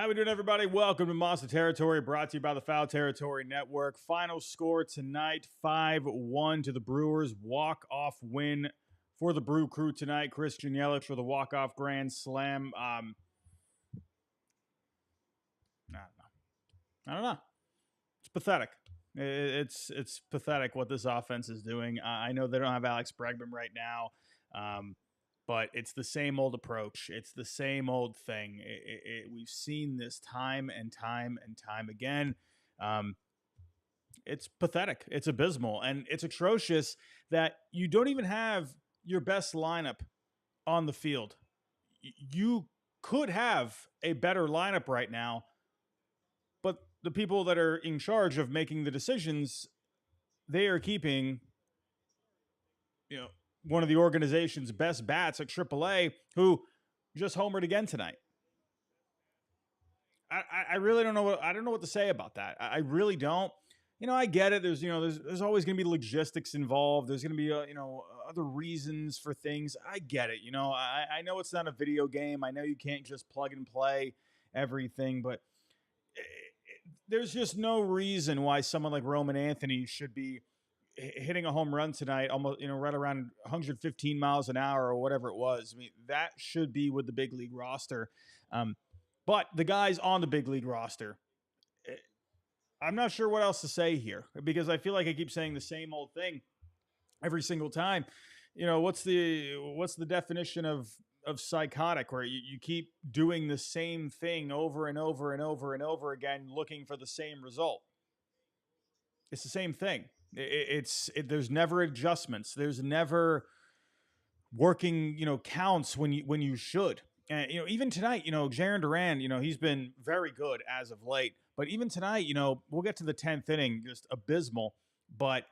How we doing, everybody? Welcome to Monster Territory, brought to you by the Foul Territory Network. Final score tonight, 5-1 to the Brewers. Walk-off win for the Brew Crew tonight. Christian Yelich for the walk-off grand slam. I don't know. It's pathetic. It's pathetic what this offense is doing. I know they don't have Alex Bregman right now, but it's the same old approach. It's the same old thing. We've seen this time and time and time again. It's pathetic. It's abysmal. And it's atrocious that you don't even have your best lineup on the field. You could have a better lineup right now, but the people that are in charge of making the decisions, they are keeping, one of the organization's best bats at AAA, who just homered again tonight. I really don't know I don't know what to say about that. I really don't. I get it. There's always going to be logistics involved. There's going to be other reasons for things. I get it. I know it's not a video game. I know you can't just plug and play everything, but there's just no reason why someone like Roman Anthony should be hitting a home run tonight, almost, right around 115 miles an hour or whatever it was. I mean, that should be with the big league roster. But the guys on the big league roster, I'm not sure what else to say here, because I feel like I keep saying the same old thing every single time. What's the definition of psychotic, where you keep doing the same thing over and over and over and over again, looking for the same result? It's the same thing. There's never adjustments. There's never working, counts when you should. And, even tonight, Jarren Duran, he's been very good as of late. But even tonight, we'll get to the 10th inning, just abysmal. But,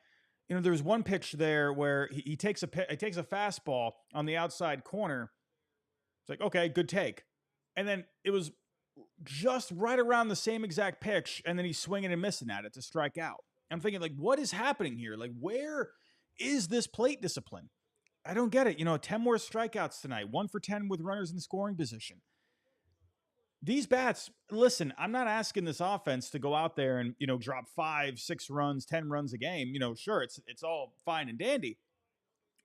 there's one pitch there where he takes a fastball on the outside corner. It's like, okay, good take. And then it was just right around the same exact pitch, and then he's swinging and missing at it to strike out. I'm thinking, like, what is happening here? Like, where is this plate discipline? I don't get it. 10 more strikeouts tonight, 1 for 10 with runners in scoring position. These bats, listen, I'm not asking this offense to go out there and, drop 5, 6 runs, 10 runs a game. Sure, it's all fine and dandy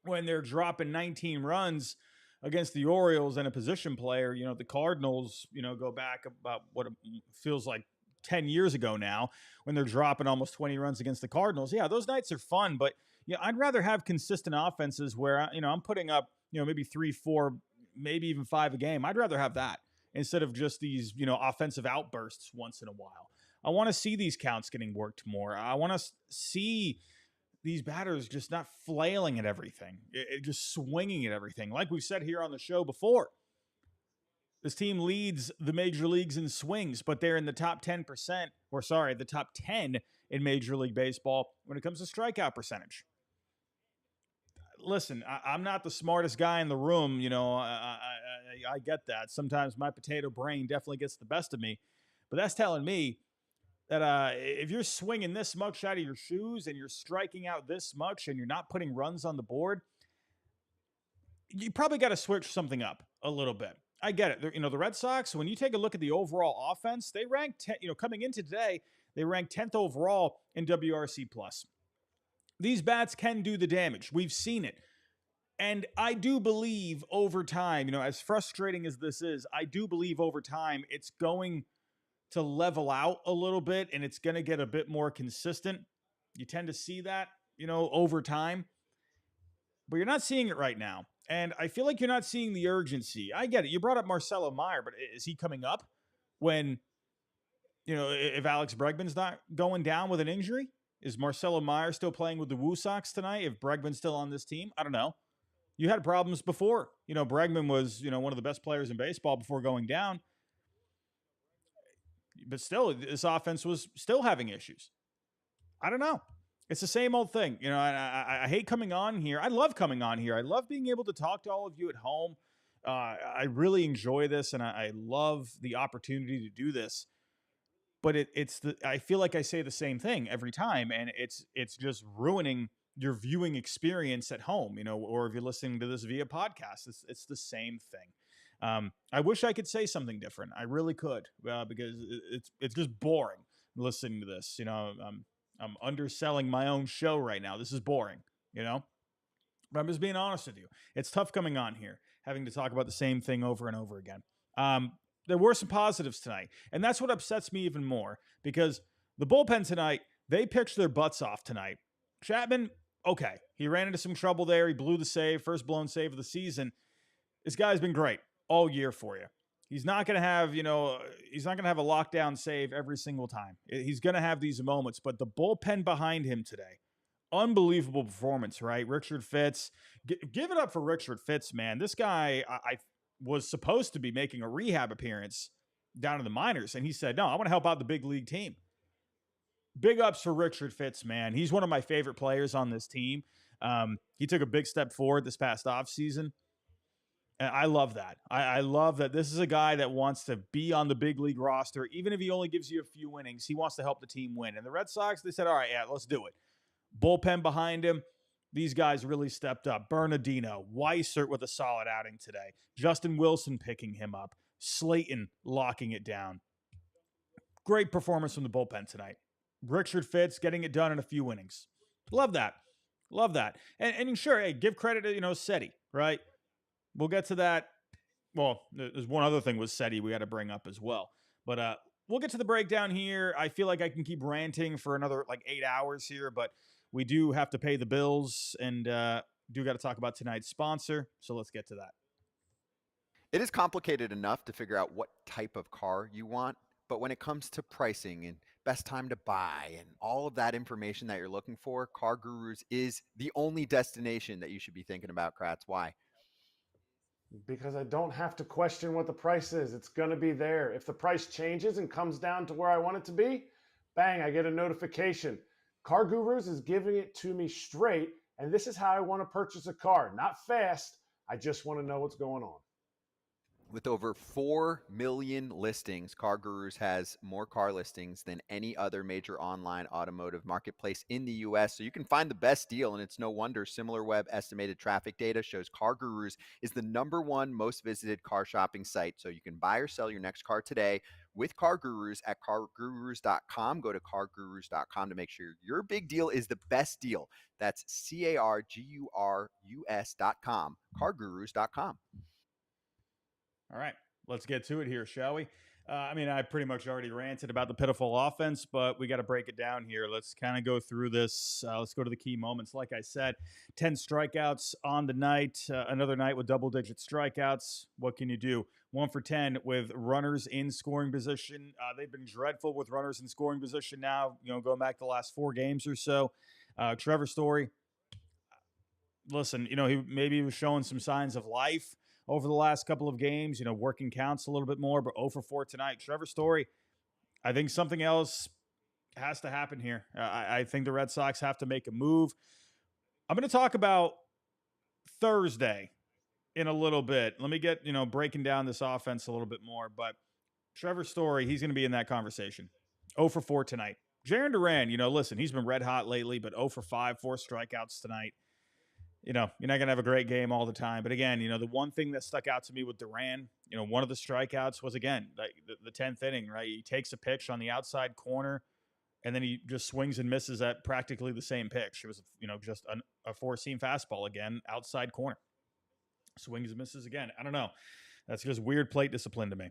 when they're dropping 19 runs against the Orioles and a position player. The Cardinals, go back about what it feels like 10 years ago now, when they're dropping almost 20 runs against the Cardinals. Yeah, those nights are fun, but I'd rather have consistent offenses where, I'm putting up, maybe 3, 4, maybe even 5 a game. I'd rather have that instead of just these, offensive outbursts once in a while. I want to see these counts getting worked more. I want to see these batters just not flailing at everything, just swinging at everything. Like we've said here on the show before, this team leads the major leagues in swings, but they're in the top 10%, the top 10 in Major League Baseball when it comes to strikeout percentage. Listen, I'm not the smartest guy in the room. I get that. Sometimes my potato brain definitely gets the best of me, but that's telling me that if you're swinging this much out of your shoes and you're striking out this much and you're not putting runs on the board, you probably got to switch something up a little bit. I get it. The Red Sox, when you take a look at the overall offense, they ranked, coming into today, they ranked 10th overall in WRC+. These bats can do the damage. We've seen it. And I do believe over time, as frustrating as this is, I do believe over time it's going to level out a little bit and it's going to get a bit more consistent. You tend to see that, over time. But you're not seeing it right now. And I feel like you're not seeing the urgency. I get it. You brought up Marcelo Meyer, but is he coming up when, if Alex Bregman's not going down with an injury? Is Marcelo Meyer still playing with the Woo Sox tonight if Bregman's still on this team? I don't know. You had problems before. Bregman was, one of the best players in baseball before going down. But still, this offense was still having issues. I don't know. It's the same old thing. I hate coming on here. I love coming on here. I love being able to talk to all of you at home. I really enjoy this, and I love the opportunity to do this. But I feel like I say the same thing every time, and it's just ruining your viewing experience at home, or if you're listening to this via podcast, it's the same thing. I wish I could say something different. I really could, because it's just boring listening to this. I'm underselling my own show right now. This is boring, you know. But I'm just being honest with you. It's tough coming on here, having to talk about the same thing over and over again. Um, there were some positives tonight, and that's what upsets me even more because the bullpen tonight, they pitched their butts off tonight. Chapman, okay, he ran into some trouble there. He blew the save, first blown save of the season. This guy's been great all year for you. He's not going to have, he's not going to have a lockdown save every single time. He's going to have these moments, but the bullpen behind him today, unbelievable performance, right? Richard Fitz, give it up for Richard Fitz, man. This guy, I was supposed to be making a rehab appearance down in the minors, and he said, no, I want to help out the big league team. Big ups for Richard Fitz, man. He's one of my favorite players on this team. He took a big step forward this past offseason. And I love that. I love that this is a guy that wants to be on the big league roster. Even if he only gives you a few innings, he wants to help the team win. And the Red Sox, they said, all right, yeah, let's do it. Bullpen behind him. These guys really stepped up. Bernardino, Weissert with a solid outing today. Justin Wilson picking him up. Slayton locking it down. Great performance from the bullpen tonight. Richard Fitz getting it done in a few innings. Love that. Love that. And sure, hey, give credit to, Seti, right? We'll get to that. Well, there's one other thing with Seti we got to bring up as well. But we'll get to the breakdown here. I feel like I can keep ranting for another 8 hours here, but we do have to pay the bills and do got to talk about tonight's sponsor. So let's get to that. It is complicated enough to figure out what type of car you want, but when it comes to pricing and best time to buy and all of that information that you're looking for, CarGurus is the only destination that you should be thinking about, Kratz. Why? Because I don't have to question what the price is. It's going to be there. If the price changes and comes down to where I want it to be, bang, I get a notification. CarGurus is giving it to me straight, and this is how I want to purchase a car. Not fast. I just want to know what's going on. With over 4 million listings, CarGurus has more car listings than any other major online automotive marketplace in the U.S. So you can find the best deal, and it's no wonder SimilarWeb estimated traffic data shows CarGurus is the #1 most visited car shopping site. So you can buy or sell your next car today with CarGurus at CarGurus.com. Go to CarGurus.com to make sure your big deal is the best deal. That's CarGurus.com, CarGurus.com. All right, let's get to it here, shall we? I pretty much already ranted about the pitiful offense, but we got to break it down here. Let's kind of go through this. Let's go to the key moments. Like I said, 10 strikeouts on the night. Another night with double-digit strikeouts. What can you do? 1 for 10 with runners in scoring position. They've been dreadful with runners in scoring position now, going back the last 4 games or so. Trevor Story, listen, he was showing some signs of life over the last couple of games, working counts a little bit more, but 0 for 4 tonight. Trevor Story, I think something else has to happen here. I think the Red Sox have to make a move. I'm going to talk about Thursday in a little bit. Let me get, breaking down this offense a little bit more, but Trevor Story, he's going to be in that conversation. 0 for 4 tonight. Jarren Duran, listen, he's been red hot lately, but 0 for 5, 4 strikeouts tonight. You're not going to have a great game all the time. But again, the one thing that stuck out to me with Duran, one of the strikeouts was, again, like the 10th inning, right? He takes a pitch on the outside corner, and then he just swings and misses at practically the same pitch. It was, just a 4-seam fastball again, outside corner. Swings and misses again. I don't know. That's just weird plate discipline to me.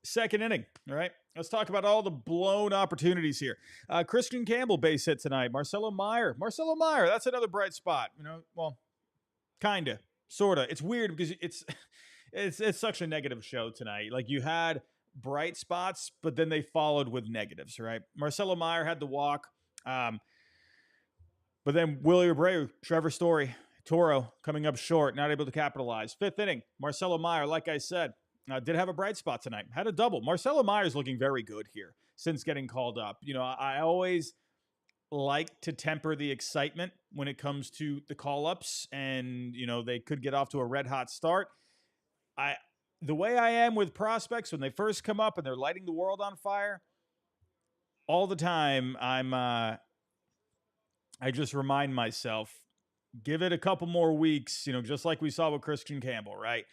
Second inning, all right? Let's talk about all the blown opportunities here. Christian Campbell base hit tonight. Marcelo Meyer, that's another bright spot. Kind of, sort of. It's weird because it's such a negative show tonight. Like, you had bright spots, but then they followed with negatives, right? Marcelo Meyer had the walk. But then Willie Abreu, Trevor Story, Toro coming up short, not able to capitalize. Fifth inning, Marcelo Meyer, like I said, did have a bright spot tonight. Had a double. Marcelo Meyer's looking very good here since getting called up. I always like to temper the excitement when it comes to the call-ups, and, they could get off to a red-hot start. The way I am with prospects when they first come up and they're lighting the world on fire, all the time I just remind myself, give it a couple more weeks, just like we saw with Christian Campbell, right?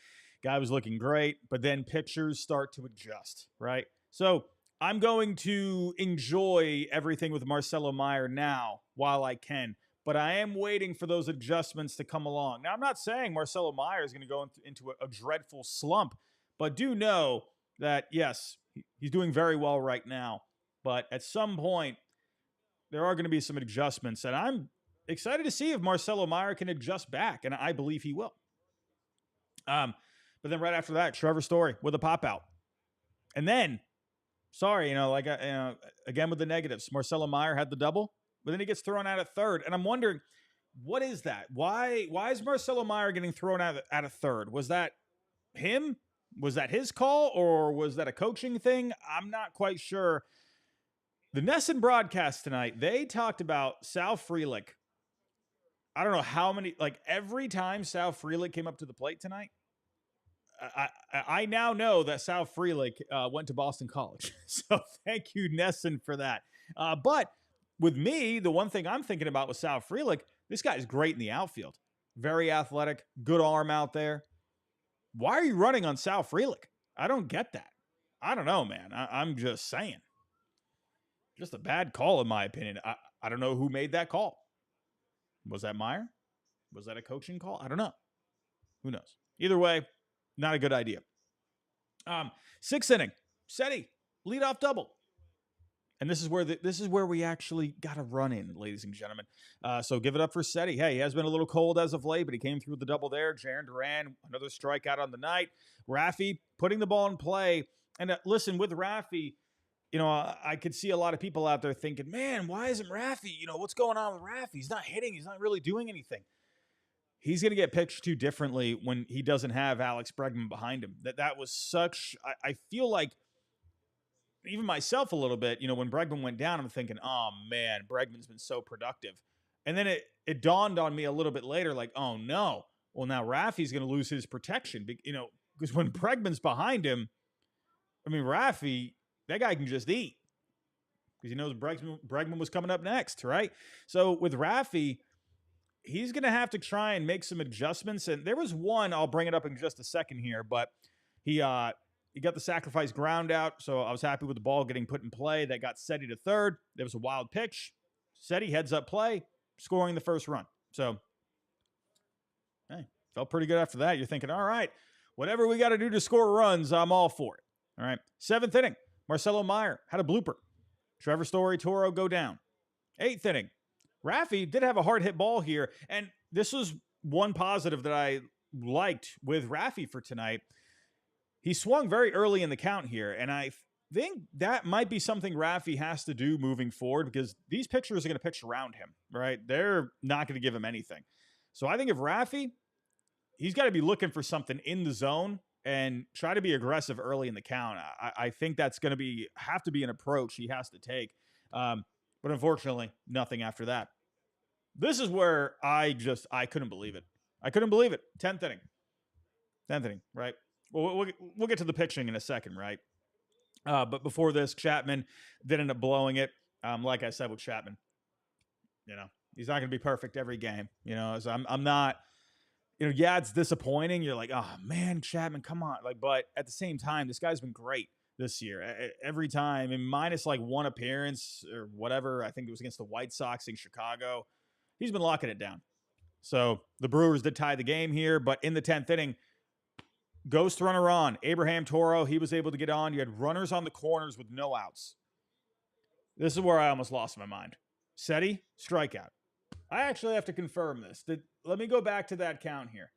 Guy was looking great, but then pitchers start to adjust, right? So I'm going to enjoy everything with Marcelo Meyer now while I can, but I am waiting for those adjustments to come along. Now, I'm not saying Marcelo Meyer is going to go into a dreadful slump, but do know that, yes, he's doing very well right now. But at some point, there are going to be some adjustments, and I'm excited to see if Marcelo Meyer can adjust back, and I believe he will. But then right after that, Trevor Story with a pop out. And then, sorry, again with the negatives, Marcelo Meyer had the double, but then he gets thrown out at third. And I'm wondering, what is that? Why is Marcelo Meyer getting thrown out at a third? Was that him? Was that his call, or was that a coaching thing? I'm not quite sure. The NESN broadcast tonight, they talked about Sal Frelick. I don't know how many, every time Sal Frelick came up to the plate tonight, I now know that Sal Frelick went to Boston College. So thank you, NESN, for that. But with me, the one thing I'm thinking about with Sal Frelick, this guy's great in the outfield. Very athletic, good arm out there. Why are you running on Sal Frelick? I don't get that. I don't know, man. I'm just saying. Just a bad call, in my opinion. I don't know who made that call. Was that Meyer? Was that a coaching call? I don't know. Who knows? Either way, not a good idea. Sixth inning, Seti, leadoff double. And this is where we actually got a run in, ladies and gentlemen. So give it up for Seti. Hey, he has been a little cold as of late, but he came through with the double there. Jaron Duran, another strikeout on the night. Raffy putting the ball in play. And listen, with Raffy, I could see a lot of people out there thinking, man, why isn't Raffy? What's going on with Raffy? He's not hitting. He's not really doing anything. He's going to get pitched to differently when he doesn't have Alex Bregman behind him. That was such, I feel like, even myself a little bit, when Bregman went down, I'm thinking, oh man, Bregman's been so productive. And then it dawned on me a little bit later, like, oh no, well now Raffy's going to lose his protection, because when Bregman's behind him, Raffy, that guy can just eat because he knows Bregman was coming up next, right? So with Raffy, he's going to have to try and make some adjustments. And there was one, I'll bring it up in just a second here, but he got the sacrifice ground out, so I was happy with the ball getting put in play. That got Seti to third. There was a wild pitch. Seti heads up play, scoring the first run. So, hey, felt pretty good after that. You're thinking, all right, whatever we got to do to score runs, I'm all for it. All right, seventh inning, Marcelo Meyer had a blooper. Trevor Story, Toro go down. Eighth inning, Raffy did have a hard hit ball here, and this was one positive that I liked with Raffy for tonight. He swung very early in the count here, and I think that might be something Raffy has to do moving forward because these pitchers are going to pitch around him, right? They're not going to give him anything. So I think if Raffy, he's got to be looking for something in the zone and try to be aggressive early in the count. I think that's going to have to be an approach he has to take. But unfortunately, nothing after that. This is where I couldn't believe it. I couldn't believe it. 10th inning, right? Well, we'll get to the pitching in a second, right? But before this, Chapman did end up blowing it. Like I said with Chapman, he's not going to be perfect every game. So I'm not, yeah, it's disappointing. You're like, oh man, Chapman, come on. But at the same time, this guy's been great this year. Every time, minus one appearance or whatever, I think it was against the White Sox in Chicago, he's been locking it down. So the Brewers did tie the game here, but in the 10th inning, ghost runner on. Abraham Toro, he was able to get on. You had runners on the corners with no outs. This is where I almost lost my mind. Seti, strikeout. I actually have to confirm this. Let me go back to that count here.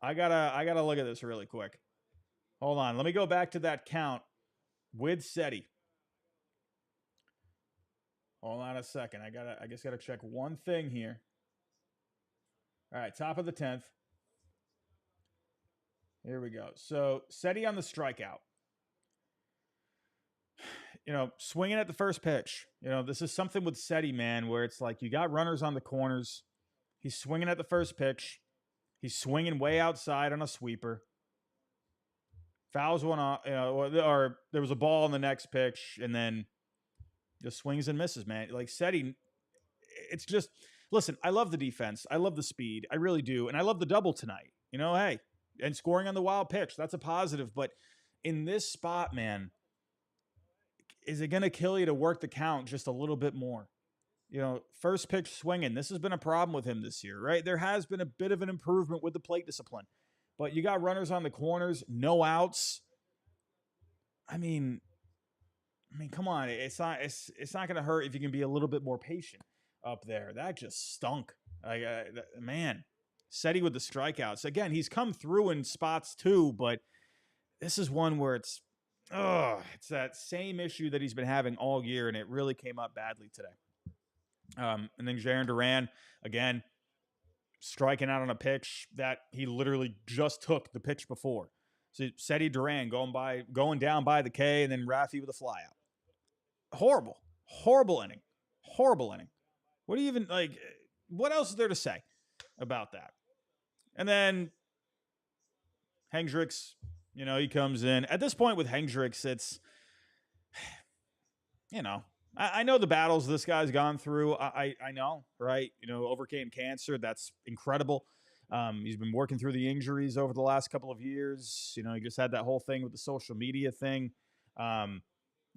I gotta look at this really quick. Hold on. Let me go back to that count with Seti. Hold on a second. I just gotta check one thing here. All right, top of the 10th. Here we go. So Seti on the strikeout. Swinging at the first pitch. This is something with Seti, man, where it's like you got runners on the corners. He's swinging at the first pitch. He's swinging way outside on a sweeper. Fouls one off, or there was a ball on the next pitch, and then just swings and misses, man. Like Seti, it's just, listen, I love the defense. I love the speed. I really do. And I love the double tonight. Hey, and scoring on the wild pitch. That's a positive. But in this spot, man, is it going to kill you to work the count just a little bit more? First pitch swinging. This has been a problem with him this year, right? There has been a bit of an improvement with the plate discipline, but you got runners on the corners, no outs. I mean, come on. It's not going to hurt if you can be a little bit more patient up there. That just stunk. Man, Seti with the strikeouts. Again, he's come through in spots too, but this is one where it's that same issue that he's been having all year, and it really came up badly today. And then Jarren Duran, again, striking out on a pitch that he literally just took the pitch before. So Seti Duran going down by the K, and then Rafi with a flyout. Horrible inning. What do you even, what else is there to say about that? And then Hendricks, he comes in. At this point with Hendricks, it's, I know the battles this guy's gone through. I know, right? Overcame cancer. That's incredible. He's been working through the injuries over the last couple of years. He just had that whole thing with the social media thing.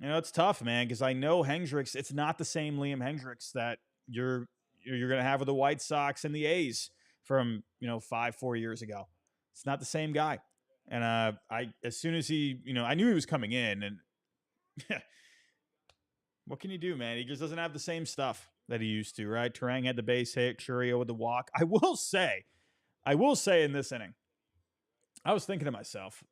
It's tough, man, because I know Hendricks, it's not the same Liam Hendricks that you're going to have with the White Sox and the A's from, 4 years ago. It's not the same guy. And as soon as he, I knew he was coming in, and what can you do, man? He just doesn't have the same stuff that he used to, right? Turang had the base hit, Churio with the walk. I will say in this inning, I was thinking to myself,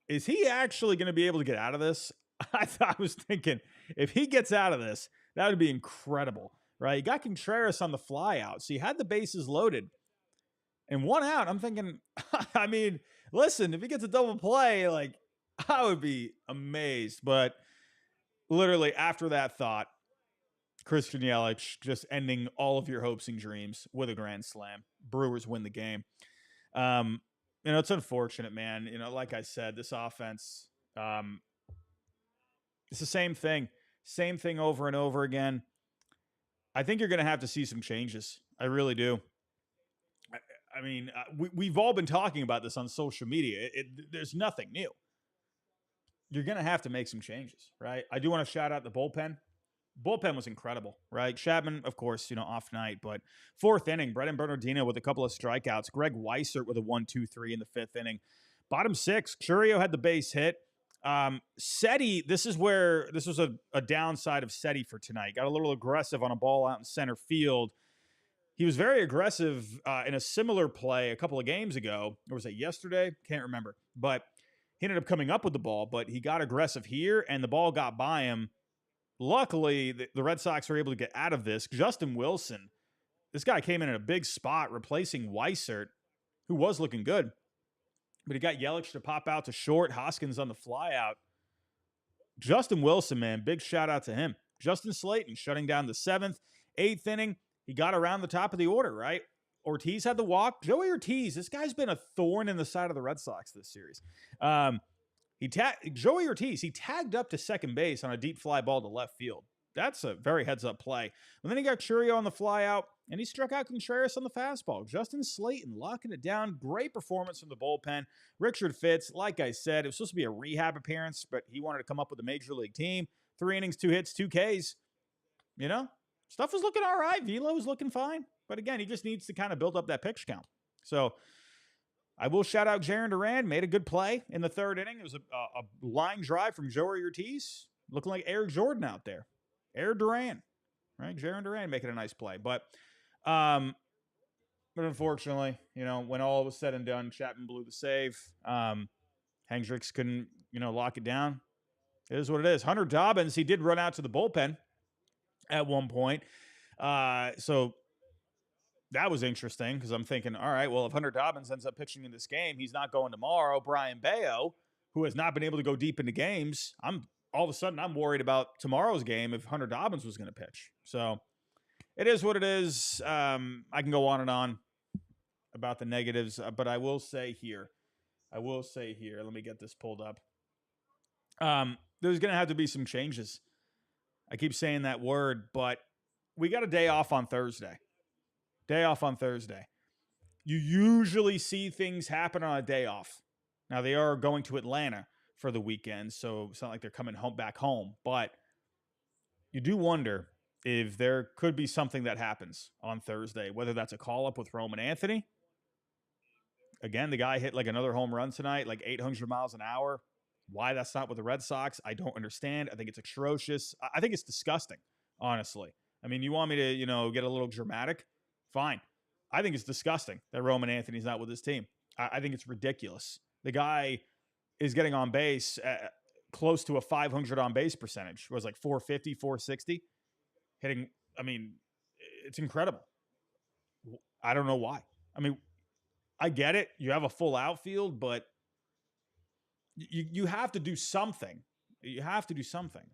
is he actually going to be able to get out of this? I was thinking, if he gets out of this, that would be incredible, right? You got Contreras on the fly out, so you had the bases loaded. And 1 out, I'm thinking, I mean, listen, if he gets a double play, I would be amazed. But literally after that thought, Christian Yelich just ending all of your hopes and dreams with a grand slam. Brewers win the game. It's unfortunate, man. Like I said, this offense, it's the same thing over and over again. I think you're going to have to see some changes. I really do. I mean, we've all been talking about this on social media. There's nothing new. You're going to have to make some changes, right? I do want to shout out the bullpen. Bullpen was incredible, right? Chapman, of course, off night, but 4th inning, Brennan Bernardino with a couple of strikeouts. Greg Weissert with a 1-2-3 in the 5th inning. Bottom 6, Churio had the base hit. Seti, this was a downside of Seti for tonight. Got a little aggressive on a ball out in center field. He was very aggressive in a similar play a couple of games ago. Or was it yesterday? Can't remember. But he ended up coming up with the ball, but he got aggressive here, and the ball got by him. Luckily, the Red Sox were able to get out of this. Justin Wilson, this guy came in a big spot, replacing Weissert, who was looking good. But he got Yelich to pop out to short. Hoskins on the flyout. Justin Wilson, man, big shout out to him. Justin Slayton shutting down the 7th, 8th inning. He got around the top of the order, right? Ortiz had the walk. Joey Ortiz, this guy's been a thorn in the side of the Red Sox this series. Joey Ortiz, he tagged up to second base on a deep fly ball to left field. That's a very heads-up play. And then he got Churio on the flyout, and he struck out Contreras on the fastball. Justin Slayton locking it down. Great performance from the bullpen. Richard Fitz, like I said, it was supposed to be a rehab appearance, but he wanted to come up with a major league team. 3 innings, 2 hits, 2 Ks. Stuff was looking all right. Velo was looking fine. But again, he just needs to kind of build up that pitch count. So I will shout out Jarren Duran. Made a good play in the 3rd inning. It was a line drive from Joey Ortiz. Looking like Air Jordan out there. Air Duran. Right? Jarren Duran making a nice play. But unfortunately, when all was said and done, Chapman blew the save. Hendricks couldn't, lock it down. It is what it is. Hunter Dobbins, he did run out to the bullpen at one point. So that was interesting because I'm thinking, all right, well, if Hunter Dobbins ends up pitching in this game, he's not going tomorrow. Brian Bayo, who has not been able to go deep into games, all of a sudden I'm worried about tomorrow's game if Hunter Dobbins was going to pitch. So it is what it is. I can go on and on about the negatives, but I will say here, let me get this pulled up. There's going to have to be some changes. I keep saying that word, but we got a day off on Thursday. You usually see things happen on a day off. Now they are going to Atlanta for the weekend, so it's not like they're coming home back home, but you do wonder if there could be something that happens on Thursday, whether that's a call up with Roman Anthony. Again, the guy hit like another home run tonight, like 800 miles an hour. Why that's not with the Red Sox, I don't understand. I think it's atrocious. I think it's disgusting, honestly. I mean, you want me to, get a little dramatic? Fine. I think it's disgusting that Roman Anthony's not with his team. I think it's ridiculous. The guy is getting on base close to a 500 on base percentage. It was like 450, 460. Hitting, I mean, it's incredible. I don't know why. I mean, I get it. You have a full outfield, but you have to do something. You have to do something.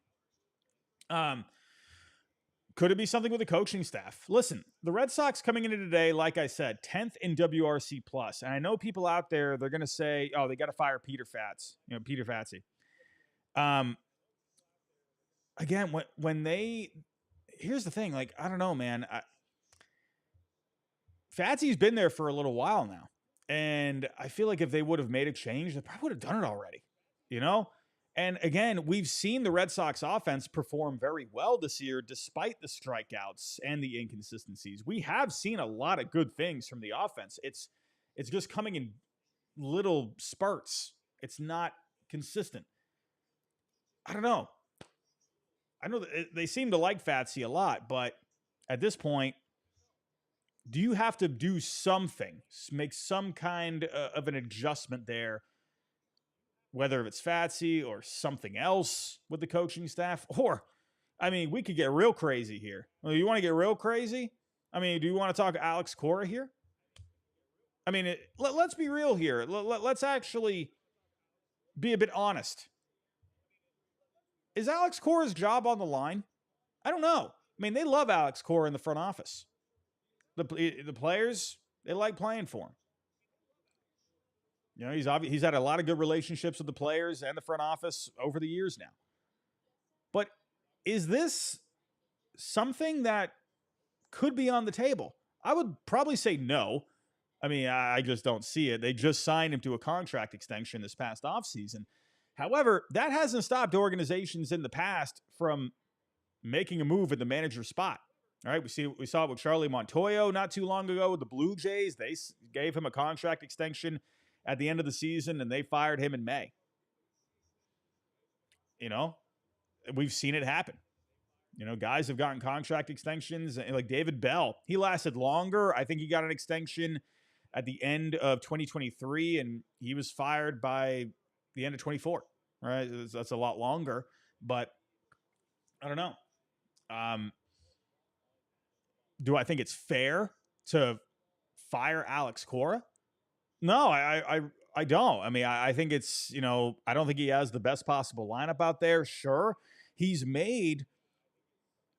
Could it be something with the coaching staff? Listen, the Red Sox coming into today, like I said, 10th in WRC plus. And I know people out there, they're going to say, oh, they got to fire Peter Fatsi. Again, here's the thing. Like, I don't know, man. Fatsi's been there for a little while now. And I feel like if they would have made a change, they probably would have done it already, And again, we've seen the Red Sox offense perform very well this year, despite the strikeouts and the inconsistencies. We have seen a lot of good things from the offense. It's just coming in little spurts. It's not consistent. I don't know. I know that they seem to like Fatsi a lot, but at this point, do you have to do something, make some kind of an adjustment there, whether it's Fatsi or something else with the coaching staff? Or, I mean, we could get real crazy here. Well, you want to get real crazy? I mean, do you want to talk Alex Cora here? I mean, let's be real here. Let's actually be a bit honest. Is Alex Cora's job on the line? I don't know. I mean, they love Alex Cora in the front office. The players, they like playing for him. He's had a lot of good relationships with the players and the front office over the years now. But is this something that could be on the table? I would probably say no. I mean, I just don't see it. They just signed him to a contract extension this past offseason. However, that hasn't stopped organizations in the past from making a move at the manager spot. All right, we saw it with Charlie Montoyo not too long ago with the Blue Jays. They gave him a contract extension at the end of the season, and they fired him in May. We've seen it happen. Guys have gotten contract extensions. Like David Bell, he lasted longer. I think he got an extension at the end of 2023, and he was fired by the end of 24. Right, that's a lot longer, but I don't know. Do I think it's fair to fire Alex Cora? No, I don't. I mean, I think it's, I don't think he has the best possible lineup out there. Sure, he's made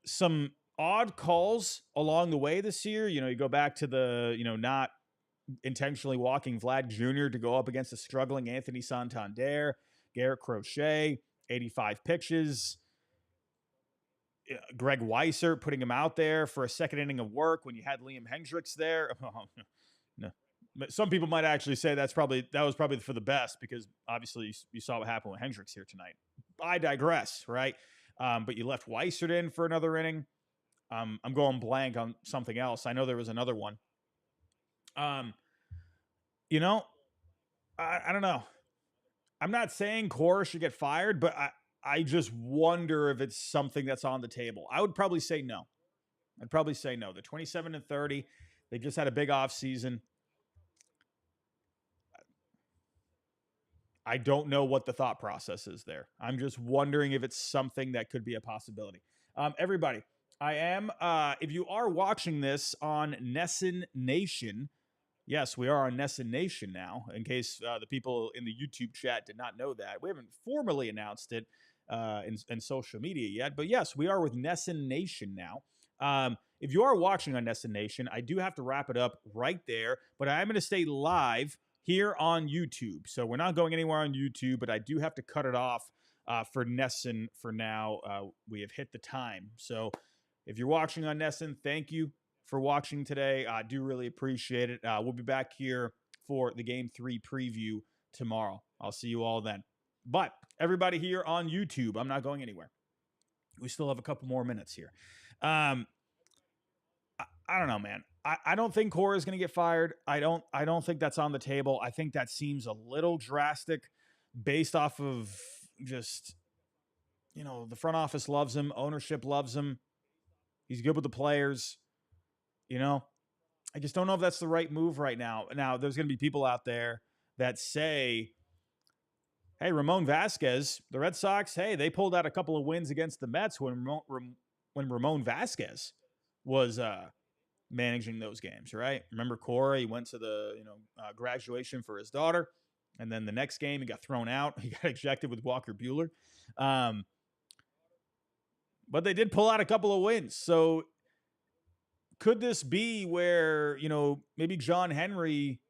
some odd calls along the way this year. You go back to the, not intentionally walking Vlad Jr. to go up against a struggling Anthony Santander, Garrett Crochet, 85 pitches. Greg Weiser putting him out there for a second inning of work when you had Liam Hendricks there. Oh, no. Some people might actually say that was probably for the best, because obviously you saw what happened with Hendricks here tonight. I digress, right? But you left Weiser in for another inning. I'm going blank on something else. I know there was another one. I don't know. I'm not saying Cora should get fired, but I just wonder if it's something that's on the table. I would probably say no. I'd probably say no. The 27-30, they just had a big off season. I don't know what the thought process is there. I'm just wondering if it's something that could be a possibility. Everybody, if you are watching this on Nesson Nation, yes, we are on Nesson Nation now, in case the people in the YouTube chat did not know that. We haven't formally announced it in social media yet, but yes, we are with Nesson Nation now. If you are watching on Nesson Nation, I do have to wrap it up right there, but I'm going to stay live here on YouTube. So we're not going anywhere on YouTube, but I do have to cut it off for Nesson for now. We have hit the time. So if you're watching on Nesson, thank you for watching today. I do really appreciate it. We'll be back here for the Game 3 preview tomorrow. I'll see you all then. But everybody here on YouTube, I'm not going anywhere. We still have a couple more minutes here. I don't know, man. I don't think Cora is going to get fired. I don't think that's on the table. I think that seems a little drastic based off of just, the front office loves him. Ownership loves him. He's good with the players. I just don't know if that's the right move right now. Now, there's going to be people out there that say, hey, Ramon Vasquez, the Red Sox, hey, they pulled out a couple of wins against the Mets when Ramon Vasquez was managing those games, right? Remember Cora? He went to the graduation for his daughter, and then the next game he got thrown out. He got ejected with Walker Buehler. But they did pull out a couple of wins. So could this be where, maybe John Henry,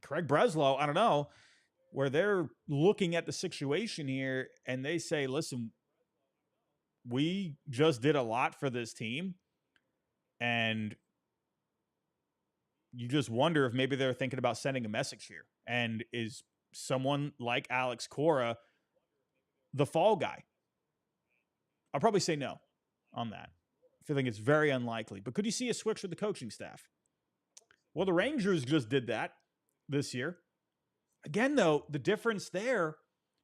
Craig Breslow, I don't know, where they're looking at the situation here and they say, listen, we just did a lot for this team. And you just wonder if maybe they're thinking about sending a message here. And is someone like Alex Cora the fall guy? I'll probably say no on that. I feel like it's very unlikely. But could you see a switch with the coaching staff? Well, the Rangers just did that this year. Again, though, the difference there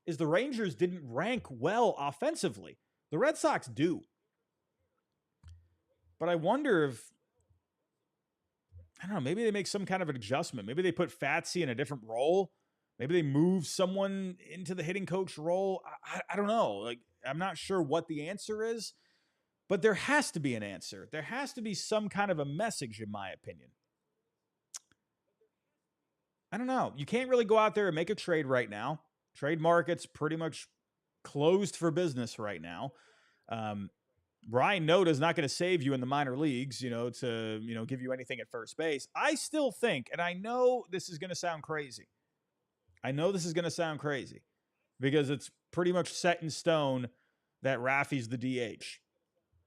is the Rangers didn't rank well offensively. The Red Sox do. But I wonder if, I don't know, maybe they make some kind of an adjustment. Maybe they put Fatsy in a different role. Maybe they move someone into the hitting coach role. I don't know. Like, I'm not sure what the answer is, but there has to be an answer. There has to be some kind of a message, in my opinion. I don't know. You can't really go out there and make a trade right now. Trade market's pretty much closed for business right now. Brian Noda's not going to save you in the minor leagues, to give you anything at first base. I still think, and I know this is going to sound crazy. Because it's pretty much set in stone that Rafi's the DH.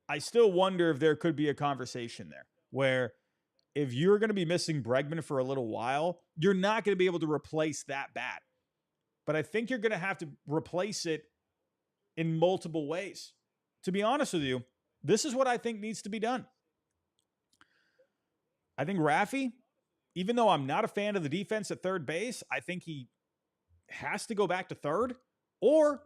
I still wonder if there could be a conversation there where if you're going to be missing Bregman for a little while, you're not going to be able to replace that bat. But I think you're going to have to replace it in multiple ways. To be honest with you, this is what I think needs to be done. I think Rafi, even though I'm not a fan of the defense at third base, I think he has to go back to third, or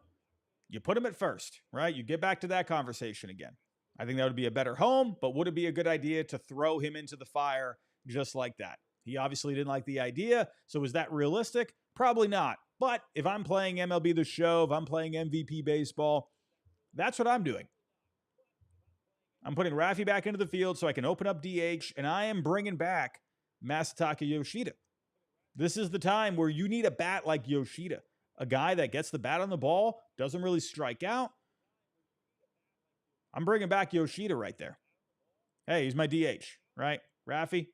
you put him at first, right? You get back to that conversation again. I think that would be a better home, but would it be a good idea to throw him into the fire just like that? He obviously didn't like the idea, so is that realistic? Probably not. But if I'm playing MLB The Show, if I'm playing MVP baseball, that's what I'm doing. I'm putting Rafi back into the field so I can open up DH, and I am bringing back Masataka Yoshida. This is the time where you need a bat like Yoshida, a guy that gets the bat on the ball, doesn't really strike out. I'm bringing back Yoshida right there. Hey, he's my DH, right? Rafi.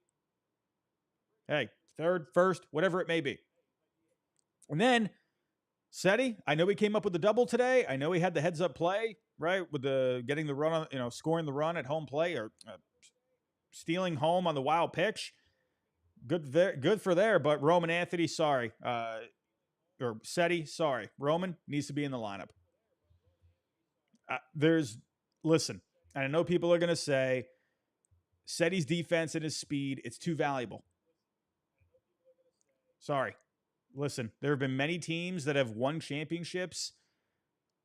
Hey, third, first, whatever it may be. And then Seti, I know he came up with the double today. I know he had the heads-up play, right, with the getting the run, scoring the run at home play or stealing home on the wild pitch. Good for there, but Roman Anthony, sorry. Or Seti, sorry. Roman needs to be in the lineup. Listen, and I know people are going to say, Seti's defense and his speed, it's too valuable. Sorry. Listen, there have been many teams that have won championships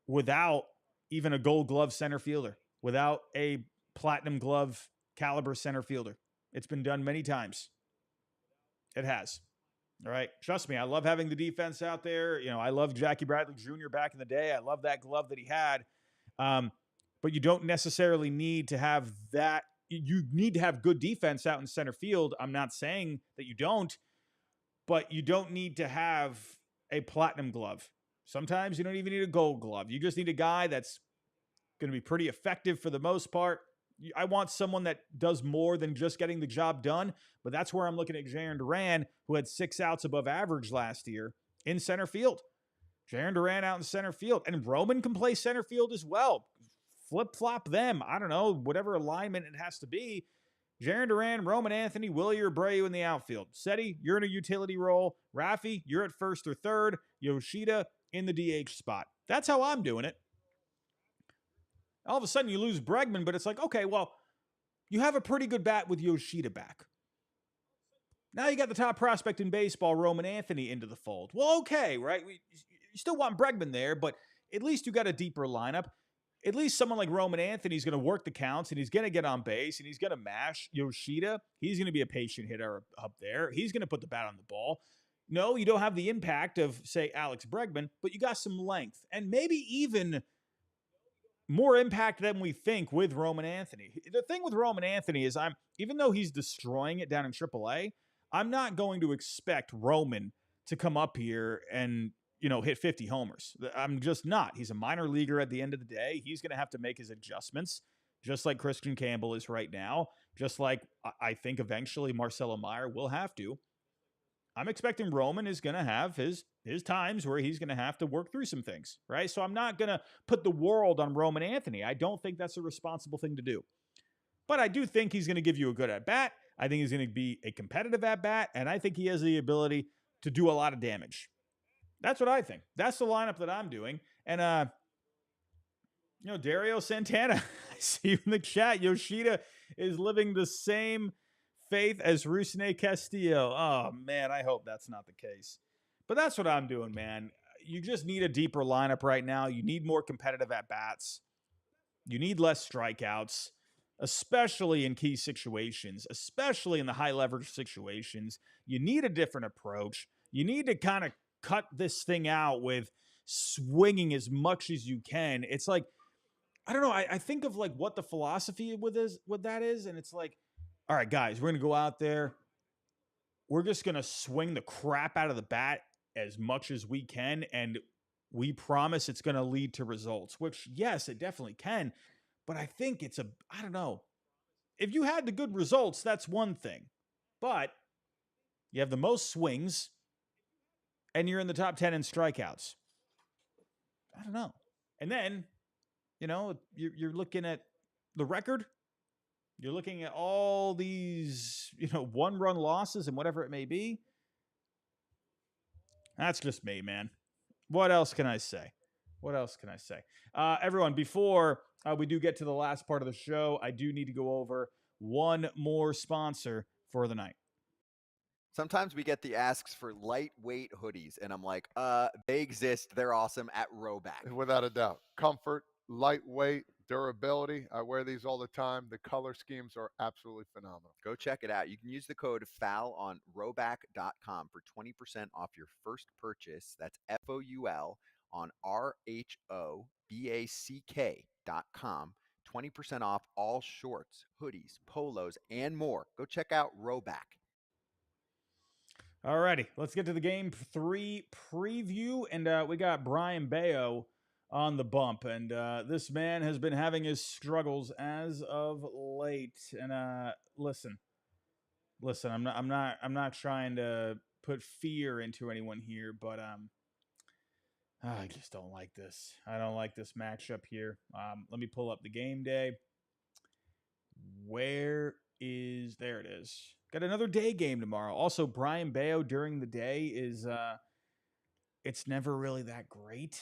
without even a gold glove center fielder, without a platinum glove caliber center fielder. It's been done many times. It has. All right. Trust me, I love having the defense out there. I love Jackie Bradley Jr. back in the day. I love that glove that he had. But you don't necessarily need to have that. You need to have good defense out in center field. I'm not saying that you don't, but you don't need to have a platinum glove. Sometimes you don't even need a gold glove. You just need a guy that's going to be pretty effective for the most part. I want someone that does more than just getting the job done, but that's where I'm looking at Jarren Duran, who had 6 outs above average last year in center field. Jarren Duran out in center field. And Roman can play center field as well. Flip-flop them. I don't know, whatever alignment it has to be. Jarren Duran, Roman Anthony, Willie Abreu in the outfield. Seti, you're in a utility role. Rafi, you're at first or third. Yoshida in the DH spot. That's how I'm doing it. All of a sudden, you lose Bregman, but it's like, okay, well, you have a pretty good bat with Yoshida back. Now you got the top prospect in baseball, Roman Anthony, into the fold. Well, okay, right? You still want Bregman there, but at least you got a deeper lineup. At least someone like Roman Anthony is going to work the counts, and he's going to get on base, and he's going to mash Yoshida. He's going to be a patient hitter up there. He's going to put the bat on the ball. No, you don't have the impact of, say, Alex Bregman, but you got some length, and maybe even more impact than we think with Roman Anthony. The thing with Roman Anthony is even though he's destroying it down in AAA, I'm not going to expect Roman to come up here and, hit 50 homers. I'm just not. He's a minor leaguer at the end of the day. He's going to have to make his adjustments, just like Christian Campbell is right now, just like I think eventually Marcelo Meyer will have to. I'm expecting Roman is going to have his times where he's going to have to work through some things, right? So I'm not going to put the world on Roman Anthony. I don't think that's a responsible thing to do. But I do think he's going to give you a good at-bat. I think he's going to be a competitive at-bat, and I think he has the ability to do a lot of damage. That's what I think. That's the lineup that I'm doing. And, Dario Santana, I see you in the chat. Yoshida is living the same faith as Rusney Castillo. Oh, man, I hope that's not the case. But that's what I'm doing, man. You just need a deeper lineup right now. You need more competitive at-bats. You need less strikeouts, especially in key situations, especially in the high-leverage situations. You need a different approach. You need to kind of cut this thing out with swinging as much as you can. It's like, I don't know. I think of like what the philosophy with that is, and it's like, all right, guys, we're going to go out there. We're just going to swing the crap out of the bat as much as we can, and we promise it's going to lead to results, which, yes, it definitely can. But I think I don't know. If you had the good results, that's one thing. But you have the most swings, and you're in the top 10 in strikeouts. I don't know. And then, you're looking at the record. You're looking at all these, one-run losses and whatever it may be. That's just me, man. What else can I say? Everyone, before we do get to the last part of the show, I do need to go over one more sponsor for the night. Sometimes we get the asks for lightweight hoodies, and I'm like, they exist. They're awesome at Rhoback. Without a doubt. Comfort, lightweight, durability. I wear these all the time. The color schemes are absolutely phenomenal. Go check it out. You can use the code FOUL on Rhoback.com for 20% off your first purchase. That's FOUL on RHOBACK.com. 20% off all shorts, hoodies, polos, and more. Go check out Rhoback. Alrighty, let's get to the Game 3 preview, and we got Brayan Bello on the bump, and this man has been having his struggles as of late. And listen, I'm not trying to put fear into anyone here, but I just don't like this. I don't like this matchup here. Let me pull up the game day. There it is. Got another day game tomorrow. Also, Brayan Bello during the day is it's never really that great.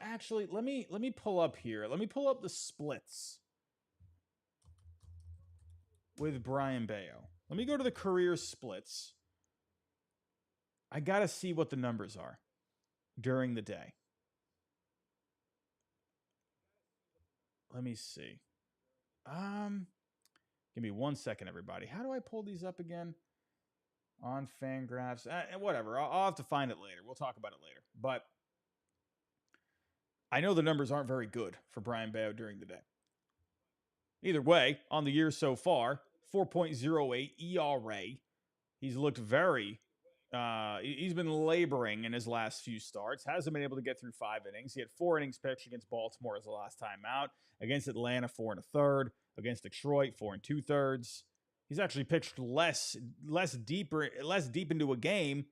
Actually, let me pull up here. Let me pull up the splits with Brayan Bello. Let me go to the career splits. I got to see what the numbers are during the day. Let me see. Give me 1 second, everybody. How do I pull these up again? On Fangraphs. Whatever. I'll have to find it later. We'll talk about it later. But I know the numbers aren't very good for Brayan Bello during the day. Either way, on the year so far, 4.08 ERA. He's looked very... he's been laboring in his last few starts. Hasn't been able to get through 5 innings. He had 4 innings pitched against Baltimore as the last time out. Against Atlanta, 4 1/3. Against Detroit, 4 2/3. He's actually pitched less deep into a game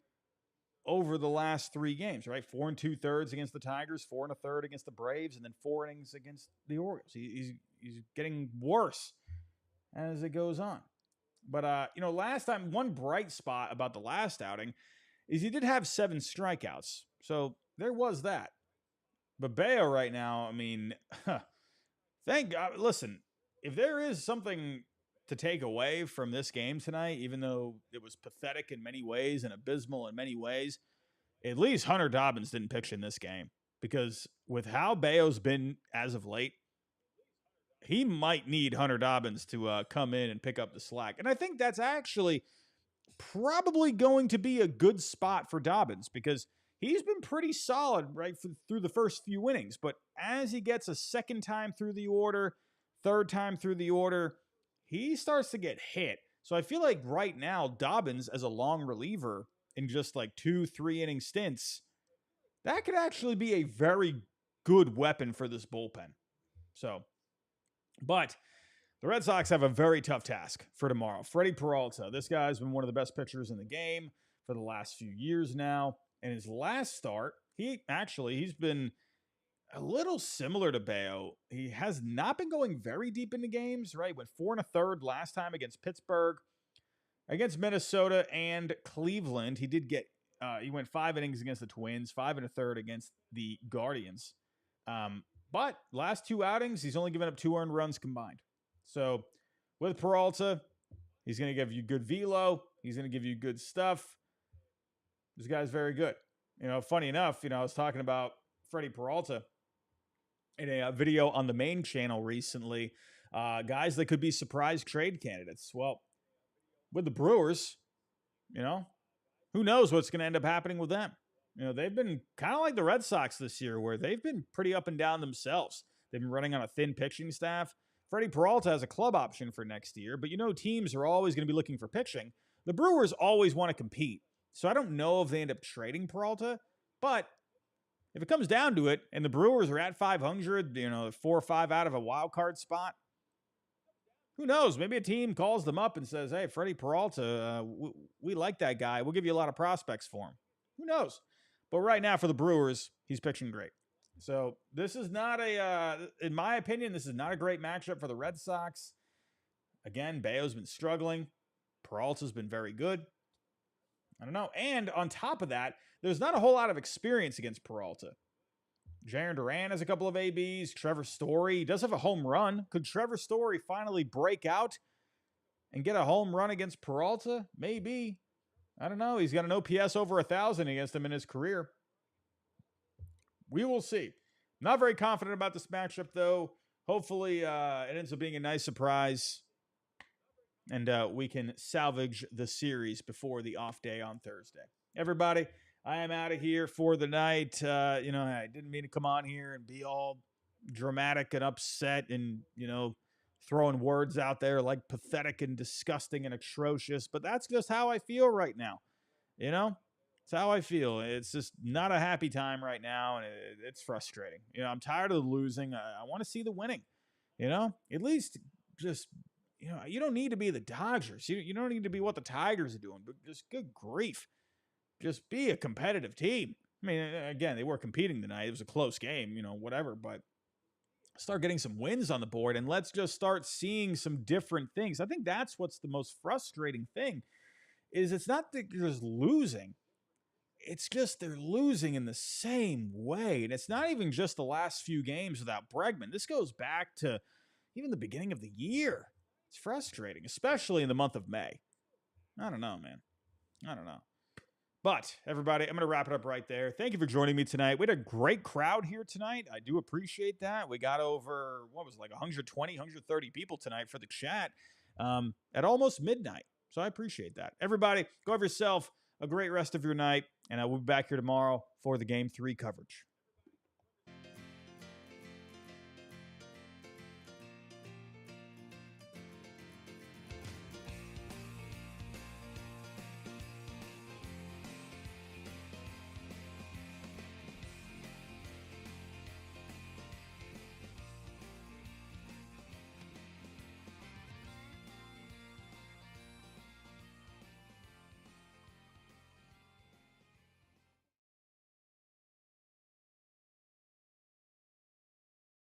over the last 3 games, right? 4 2/3 against the Tigers, 4 1/3 against the Braves, and then 4 innings against the Orioles. He's getting worse as it goes on. But, last time, one bright spot about the last outing is he did have 7 strikeouts. So there was that. But Bayo right now, I mean, thank God. Listen, if there is something to take away from this game tonight, even though it was pathetic in many ways and abysmal in many ways, at least Hunter Dobbins didn't pitch in this game. Because with how Bayo's been as of late, he might need Hunter Dobbins to come in and pick up the slack. And I think that's actually probably going to be a good spot for Dobbins because he's been pretty solid right through the first few innings. But as he gets a second time through the order, third time through the order, he starts to get hit. So I feel like right now, Dobbins as a long reliever in just like 2-3 inning stints, that could actually be a very good weapon for this bullpen. But the Red Sox have a very tough task for tomorrow. Freddie Peralta, this guy's been one of the best pitchers in the game for the last few years now. And his last start, he's been a little similar to Bayo. He has not been going very deep into games, right? Went 4 1/3 last time against Pittsburgh, against Minnesota and Cleveland. He went 5 innings against the Twins, 5 1/3 against the Guardians. But last 2 outings, he's only given up 2 earned runs combined. So with Peralta, he's going to give you good velo. He's going to give you good stuff. This guy's very good. Funny enough, I was talking about Freddie Peralta in a video on the main channel recently. Guys that could be surprise trade candidates. Well, with the Brewers, who knows what's going to end up happening with them? They've been kind of like the Red Sox this year where they've been pretty up and down themselves. They've been running on a thin pitching staff. Freddie Peralta has a club option for next year, but teams are always going to be looking for pitching. The Brewers always want to compete. So I don't know if they end up trading Peralta, but if it comes down to it and the Brewers are at 500, 4 or 5 out of a wild card spot, who knows? Maybe a team calls them up and says, hey, Freddie Peralta, we like that guy. We'll give you a lot of prospects for him. Who knows? But right now for the Brewers, he's pitching great. So this is not in my opinion, this is not a great matchup for the Red Sox. Again, Bayo's been struggling. Peralta's been very good. I don't know. And on top of that, there's not a whole lot of experience against Peralta. Jaron Duran has a couple of ABs. Trevor Story does have a home run. Could Trevor Story finally break out and get a home run against Peralta? Maybe. I don't know. He's got an OPS over 1,000 against him in his career. We will see. Not very confident about this matchup, though. Hopefully, it ends up being a nice surprise. And we can salvage the series before the off day on Thursday. Everybody, I am out of here for the night. I didn't mean to come on here and be all dramatic and upset and, throwing words out there like pathetic and disgusting and atrocious. But that's just how I feel right now. It's how I feel. It's just not a happy time right now. And it's frustrating. I'm tired of the losing. I want to see the winning. At least just... you don't need to be the Dodgers. You don't need to be what the Tigers are doing. But just good grief. Just be a competitive team. I mean, again, they were competing tonight. It was a close game, whatever. But start getting some wins on the board and let's just start seeing some different things. I think that's what's the most frustrating thing is it's not that you're just losing. It's just they're losing in the same way. And it's not even just the last few games without Bregman. This goes back to even the beginning of the year. It's frustrating, especially in the month of May. I don't know, man. I don't know. But, everybody, I'm going to wrap it up right there. Thank you for joining me tonight. We had a great crowd here tonight. I do appreciate that. We got over, 120, 130 people tonight for the chat at almost midnight. So I appreciate that. Everybody, go have yourself a great rest of your night, and I will be back here tomorrow for the Game 3 coverage.